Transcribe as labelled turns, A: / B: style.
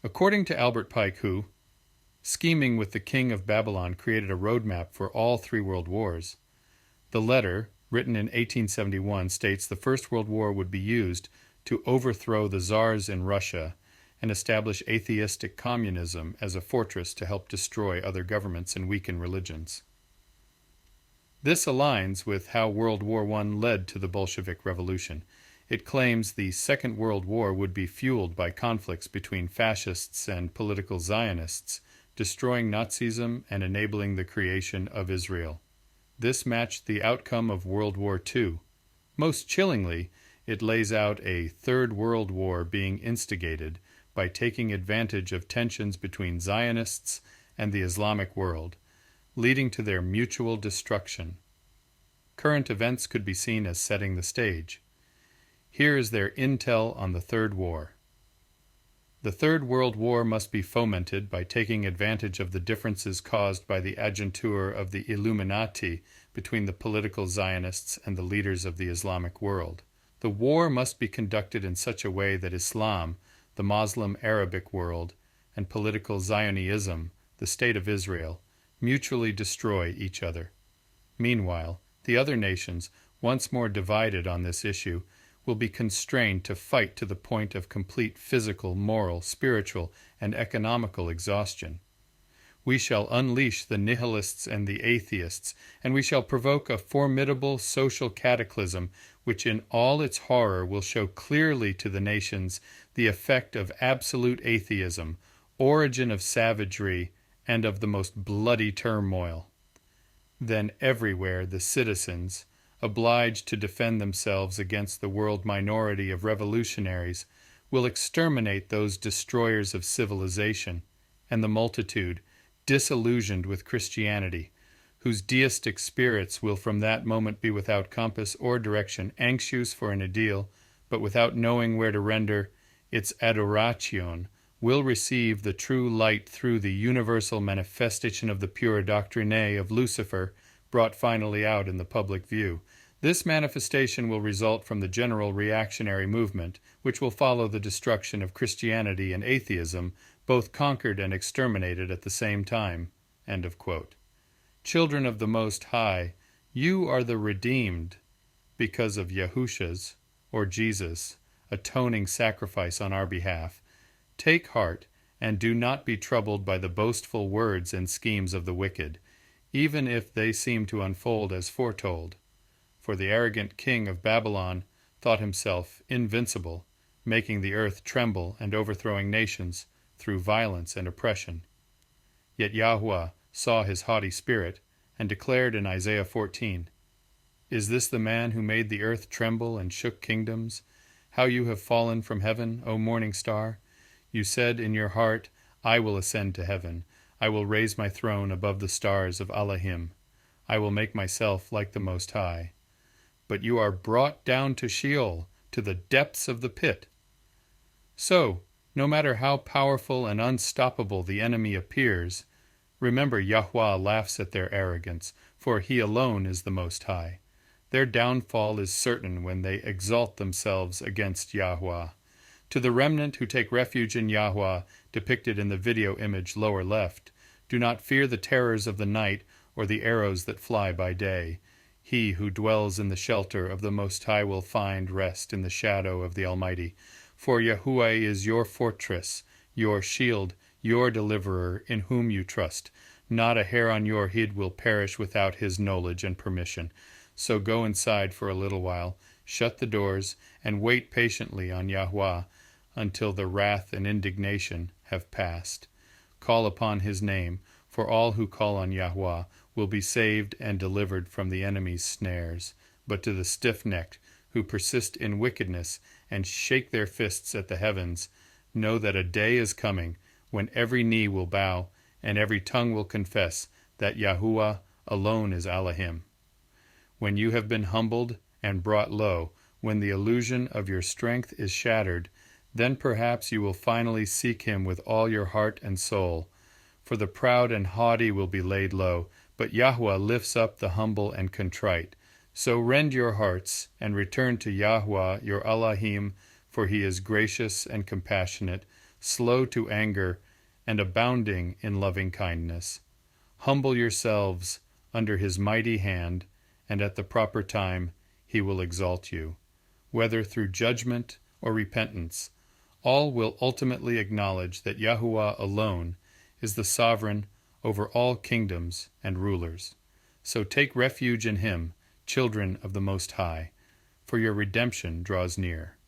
A: According to Albert Pike, who, scheming with the king of Babylon, created a roadmap for all three world wars, the letter, written in 1871, states the First World War would be used to overthrow the czars in Russia and establish atheistic communism as a fortress to help destroy other governments and weaken religions. This aligns with how World War I led to the Bolshevik Revolution. It claims the Second World War would be fueled by conflicts between fascists and political Zionists, destroying Nazism and enabling the creation of Israel. This matched the outcome of World War II. Most chillingly, it lays out a Third World War being instigated by taking advantage of tensions between Zionists and the Islamic world, leading to their mutual destruction. Current events could be seen as setting the stage. Here is their intel on the Third War. The Third World War must be fomented by taking advantage of the differences caused by the adjuncture of the Illuminati between the political Zionists and the leaders of the Islamic world. The war must be conducted in such a way that Islam, the Muslim Arabic world, and political Zionism, the State of Israel, mutually destroy each other. Meanwhile, the other nations, once more divided on this issue, will be constrained to fight to the point of complete physical, moral, spiritual, and economical exhaustion. We shall unleash the nihilists and the atheists, and we shall provoke a formidable social cataclysm which in all its horror will show clearly to the nations the effect of absolute atheism, origin of savagery, and of the most bloody turmoil. Then everywhere the citizens, obliged to defend themselves against the world minority of revolutionaries, will exterminate those destroyers of civilization, and the multitude, disillusioned with Christianity, whose deistic spirits will from that moment be without compass or direction, anxious for an ideal, but without knowing where to render its adoration, will receive the true light through the universal manifestation of the pure doctrine of Lucifer, brought finally out in the public view. This manifestation will result from the general reactionary movement, which will follow the destruction of Christianity and atheism, both conquered and exterminated at the same time." End of quote. Children of the Most High, you are the redeemed because of Yahush's, or Jesus, atoning sacrifice on our behalf. Take heart, and do not be troubled by the boastful words and schemes of the wicked, even if they seem to unfold as foretold. For the arrogant king of Babylon thought himself invincible, making the earth tremble and overthrowing nations through violence and oppression. Yet Yahuah saw his haughty spirit and declared in Isaiah 14, "Is this the man who made the earth tremble and shook kingdoms? How you have fallen from heaven, O morning star! You said in your heart, I will ascend to heaven. I will raise my throne above the stars of Elohim. I will make myself like the Most High. But you are brought down to Sheol, to the depths of the pit." So, no matter how powerful and unstoppable the enemy appears, remember Yahuah laughs at their arrogance, for he alone is the Most High. Their downfall is certain when they exalt themselves against Yahuah. To the remnant who take refuge in Yahuah, depicted in the video image lower left, do not fear the terrors of the night or the arrows that fly by day. He who dwells in the shelter of the Most High will find rest in the shadow of the Almighty. For Yahuah is your fortress, your shield, your deliverer, in whom you trust. Not a hair on your head will perish without his knowledge and permission. So go inside for a little while, shut the doors, and wait patiently on Yahuah until the wrath and indignation have passed. Call upon his name, for all who call on Yahuah will be saved and delivered from the enemy's snares. But to the stiff-necked, who persist in wickedness and shake their fists at the heavens, know that a day is coming when every knee will bow and every tongue will confess that Yahuah alone is Elohim. When you have been humbled and brought low, when the illusion of your strength is shattered, then perhaps you will finally seek him with all your heart and soul. For the proud and haughty will be laid low, but Yahuah lifts up the humble and contrite. So rend your hearts and return to Yahuah your Elohim, for he is gracious and compassionate, slow to anger, and abounding in loving kindness. Humble yourselves under his mighty hand, and at the proper time he will exalt you. Whether through judgment or repentance, all will ultimately acknowledge that Yahuah alone is the sovereign over all kingdoms and rulers. So take refuge in him, children of the Most High, for your redemption draws near.